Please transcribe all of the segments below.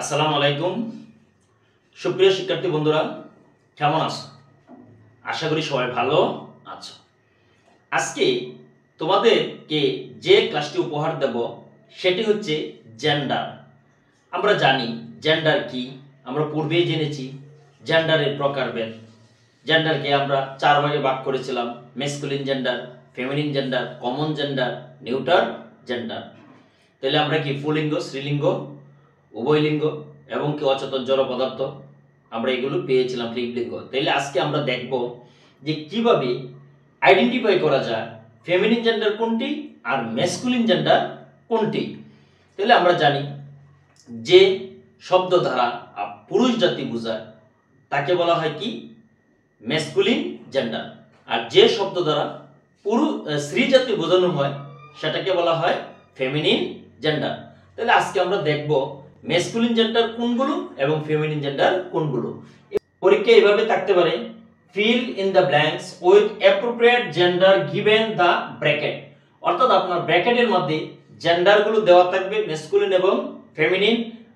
আসসালামু আলাইকুম সুপ্রিয় শিক্ষার্থী বন্ধুরা, কেমন আছো? আশা করি সবাই ভালো আছো। আজকে তোমাদেরকে যে ক্লাসটি উপহার দেব সেটি হচ্ছে জেন্ডার। আমরা জানি জেন্ডার কি, আমরা পূর্বেই জেনেছি জেন্ডারের প্রকারভেদ। জেন্ডারকে আমরা চার ভাগে ভাগ করেছিলাম: masculine gender, feminine gender, common gender, neutral gender. তাহলে আমরা কি পুল্লিঙ্গ, স্ত্রীলিঙ্গ, উভয়লিঙ্গ এবং কি অচেতন জড় পদার্থ আমরা এগুলো পেয়েছিলাম লিঙ্গ। তাহলে আজকে আমরা দেখব যে কিভাবে আইডেন্টিফাই করা যায় ফেমিনিন জেন্ডার কোনটি আর ম্যাসকুলিন জেন্ডার কোনটি। তাহলে আমরা জানি যে শব্দ দ্বারা পুরুষ জাতি বোঝায় তাকে বলা হয় কি ম্যাসকুলিন জেন্ডার, আর যে শব্দ দ্বারা স্ত্রী জাতি বোঝানো হয় সেটাকে বলা হয় ফেমিনিন জেন্ডার। তাহলে আজকে আমরা দেখব ম্যাসকুলিন জেন্ডার কোনগুলো এবং ফেমিনিন জেন্ডার কোনগুলো। পরীক্ষা এইভাবে থাকতে পারে: fill in the blanks with appropriate gender given the bracket. অর্থাৎ আপনার ব্র্যাকেটের মধ্যে জেন্ডারগুলো দেওয়া থাকবে ম্যাসকুলিন এবং ফেমিনিন।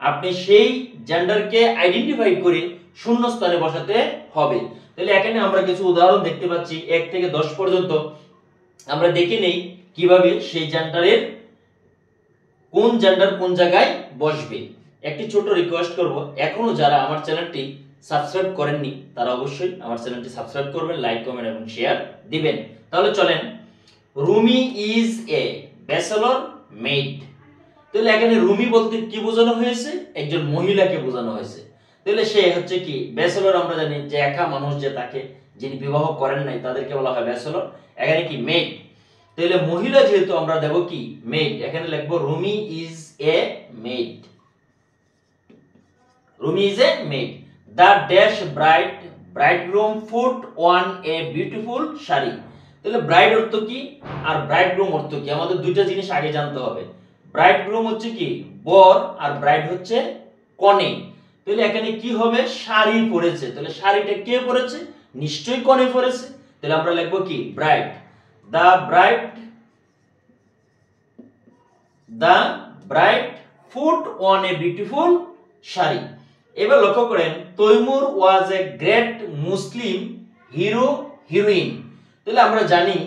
আপনি সেই জেন্ডারকে আইডেন্টিফাই করে শূন্য স্থানে বসাতে হবে। তাহলে এখানে আমরা কিছু উদাহরণ দেখতে পাচ্ছি 1 থেকে 10 পর্যন্ত। আমরা দেখে নেই কিভাবে সেই জেন্ডারের কোন জেন্ডার কোন জায়গায় বসবে। একটি ছোট রিকোয়েস্ট করব, এখনো যারা আমার চ্যানেলটি সাবস্ক্রাইব করেননি তারা অবশ্যই আমার চ্যানেলটি সাবস্ক্রাইব করবেন, লাইক কমেন্ট এবং শেয়ার দিবেন। তাহলে চলেন, Rumi is A bachelor made. তাহলে এখানে রুমি বলতে কি বোঝানো হয়েছে? একজন মহিলাকে বোঝানো হয়েছে। তাহলে সে হচ্ছে কি ব্যাচেলর। আমরা জানি যে একা মানুষ যে তাকে যিনি বিবাহ করেন নাই তাদেরকে বলা হয় ব্যাচেলর। এখানে কি মেড, তাহলে মহিলা যেহেতু আমরা দেব কি মেড। এখানে লিখবো Rumi is a maid. Rumi is a maid. The dash bridegroom put on a beautiful sari. তাহলে ব্রাইড অর্থ কি আর ব্রাইডগ্রুম অর্থ কি, আমাদের দুইটা জিনিস আগে জানতে হবে। ব্রাইডগ্রুম হচ্ছে কি বর আর ব্রাইড হচ্ছে কনে। তাহলে এখানে কি হবে? শাড়ি পরেছে। তাহলে শাড়িটা কে পরেছে? নিশ্চয়ই কনে পরেছে। তাহলে আমরা লিখবো কি bride. The bride put on a beautiful sari. এবার লক্ষ্য করেন, Taimur was a great Muslim heroine. তাহলে আমরা জানি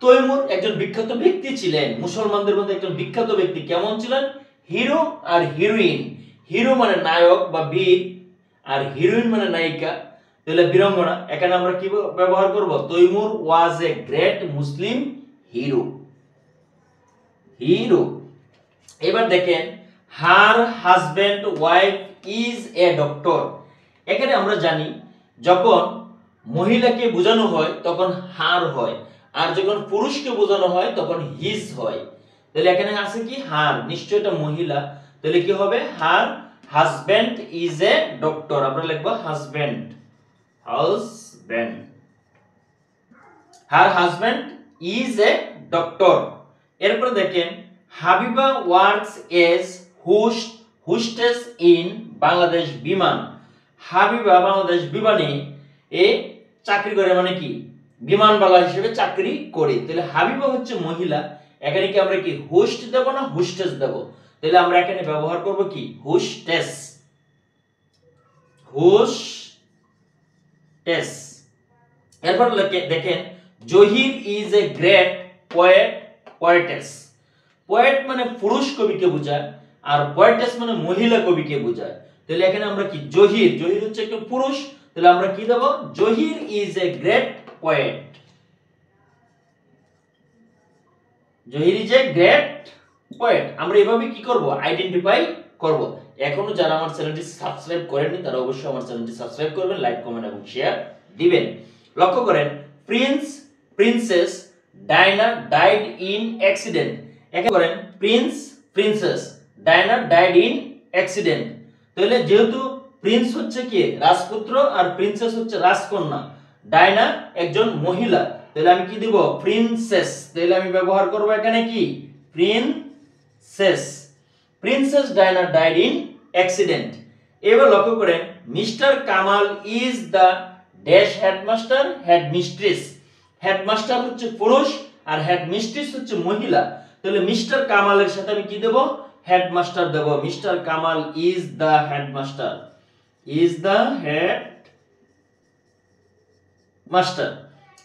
তৈমুর একজন বিখ্যাত ব্যক্তি ছিলেন, মুসলমানদের মধ্যে একজন বিখ্যাত ব্যক্তি। কেমন ছিলেন? হিরো আর হিরোইন। হিরো মানে নায়ক বা বীর, আর হিরোইন মানে নায়িকা, তাহলে বীরাঙ্গনা। এখানে আমরা কি ব্যবহার করব? Taimur was a great Muslim hero. এবার দেখেন, হার husband wife is a doctor. এখানে আমরা জানি যখন মহিলাকে বোঝানো হয় তখন হার হয়, আর যখন পুরুষকে বোঝানো হয় তখন হিজ হয়। তাহলে এখানে আছে কি হার, নিশ্চয় এটা মহিলা। তাহলে কি হবে? Her husband is a doctor. আমরা লিখবো husband. Her husband is a doctor. এরপর দেখেন, Habiba works as hostess in Bangladesh Biman. Habiba Bangladesh বিমানে চাকরি করে, মানে কি বিমানবালা হিসেবে চাকরি করে। তাহলে হাবিবা হচ্ছে মহিলা। এখানে কি আমরা কি হোস্ট দেব না হোস্টেস দেব? তাহলে আমরা এখানে ব্যবহার করব কি হোস্টেস। এরপর দেখেন, Zahir is a great poetess. Poet মানে পুরুষ কবিকে বোঝায়, আর পোয়েটেস মানে মহিলা কবিকে বোঝায়। তাহলে এখানে আমরা কি জহির হচ্ছে একটা পুরুষ, তাহলে আমরা কি দেব? Zahir is a great poet. Zahir is a great poet. আমরা এভাবে কি করব? আইডেন্টিফাই করব। এখনো যারা আমার চ্যানেলটি সাবস্ক্রাইব করেননি তারা অবশ্যই আমার চ্যানেলটি সাবস্ক্রাইব করবেন, লাইক কমেন্ট এবং শেয়ার দিবেন। লক্ষ্য করেন, princess Diana died in accident. এখানে করেন princess Diana died in accident. তাহলে যেহেতু প্রিন্স হচ্ছে কি রাজপুত্র আর প্রিন্সেস হচ্ছে রাজকন্যা, ডায়না একজন মহিলা, তাহলে আমি কি দিব? প্রিন্সেস। তাহলে আমি ব্যবহার করব এখানে কি princess Diana died in accident. এবার লক্ষ্য করেন, mister Kamal is the dash headmaster headmistress. Headmaster হচ্ছে পুরুষ আর হেডমিস্ট্রেস হচ্ছে মহিলা। তাহলে মিস্টার কামালের সাথে আমি কি দেব? হেডমাস্টার দেব, mister Kamal is the headmaster, is the headmaster.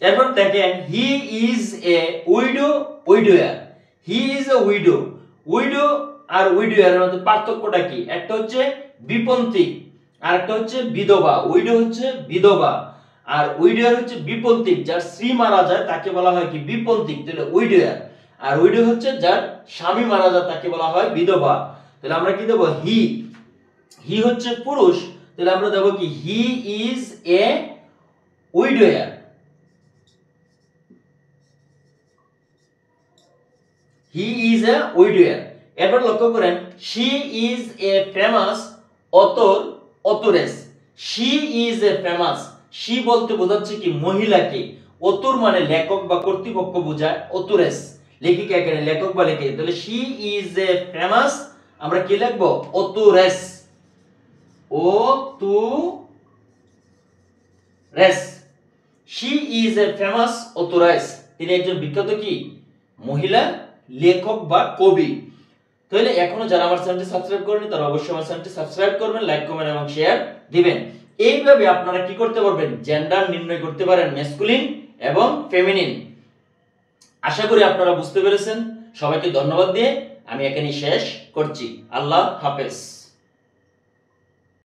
এরপর দেখেন he is a widow, widower, he is a widow, widow আর উইডোয়ার এর মধ্যে পার্থক্যটা কি? একটা হচ্ছে বিপন্থী আর একটা হচ্ছে বিধবা। উইডো হচ্ছে বিধবা আর উইডোয়ার হচ্ছে বিপন্থী, যার স্ত্রী মারা যায় তাকে বলা হয় কি? বিপন্থী, তাহলে উইডোয়ার। আর উইডো হচ্ছে যার স্বামী মারা যায় তাকে বলা হয় বিধবা। তাহলে আমরা কি দেব? হি, হি হচ্ছে পুরুষ, তাহলে আমরা দেব কি? He is a widower. He is a widower. এরপর লক্ষ্য করেন she is a famous author, authoress. She is a famous, she বলতে বোঝাচ্ছে কি? মহিলাকে। অথর মানে লেখক বা কর্তৃপক্ষ বোঝায়, অথরেস লেখিকা, এখানে লেখক বা লেখিকা। তাহলে শি ইজ এ ফেমাস, আমরা কি লিখবো? অথরেস, ও তু race. She is a famous অথরেস, তিনি একজন বিখ্যাত কি? মহিলা লেখক বা কবি। তাহলে এখনো যারা আমার চ্যানেলটি সাবস্ক্রাইব করেনি তারা অবশ্যই আমার চ্যানেলটি সাবস্ক্রাইব করবেন, লাইক কমেন্ট এবং শেয়ার দিবেন। এইভাবে আপনারা কি করতে পারবেন? জেন্ডার নির্ণয় করতে পারেন, ম্যাসকুলিন এবং ফেমিনিন। আশা করি আপনারা বুঝতে পেরেছেন। সবাইকে ধন্যবাদ দিয়ে আমি এখানে শেষ করছি। আল্লাহ হাফেজ।